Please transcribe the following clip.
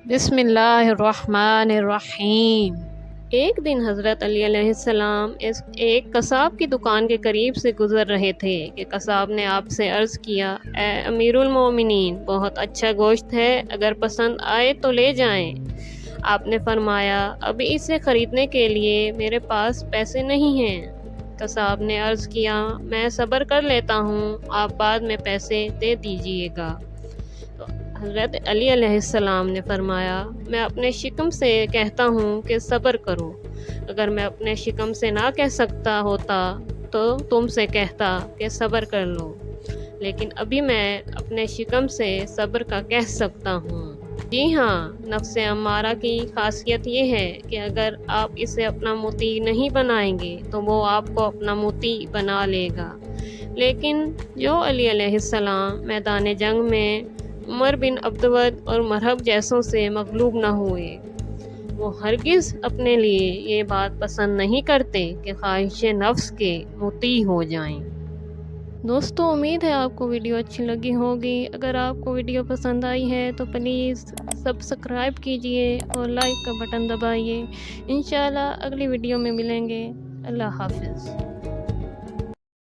بسم اللہ الرحمن الرحیم۔ ایک دن حضرت علی علیہ السلام ایک قصاب کی دکان کے قریب سے گزر رہے تھے کہ قصاب نے آپ سے عرض کیا، اے امیر المومنین، بہت اچھا گوشت ہے، اگر پسند آئے تو لے جائیں۔ آپ نے فرمایا، ابھی اسے خریدنے کے لیے میرے پاس پیسے نہیں ہیں۔ قصاب نے عرض کیا، میں صبر کر لیتا ہوں، آپ بعد میں پیسے دے دیجیے گا۔ تو حضرت علی علیہ السلام نے فرمایا، میں اپنے شکم سے کہتا ہوں کہ صبر کرو، اگر میں اپنے شکم سے نہ کہہ سکتا ہوتا تو تم سے کہتا کہ صبر کر لو، لیکن ابھی میں اپنے شکم سے صبر کا کہہ سکتا ہوں۔ جی ہاں، نفس امارہ کی خاصیت یہ ہے کہ اگر آپ اسے اپنا مطیع نہیں بنائیں گے تو وہ آپ کو اپنا مطیع بنا لے گا، لیکن جو علی علیہ السلام میدان جنگ میں عمر بن عبدود اور مرہب جیسوں سے مغلوب نہ ہوئے، وہ ہرگز اپنے لیے یہ بات پسند نہیں کرتے کہ خواہش نفس کے مطیع ہو جائیں۔ دوستو، امید ہے آپ کو ویڈیو اچھی لگی ہوگی۔ اگر آپ کو ویڈیو پسند آئی ہے تو پلیز سبسکرائب کیجئے اور لائک کا بٹن دبائیے۔ انشاءاللہ اگلی ویڈیو میں ملیں گے۔ اللہ حافظ۔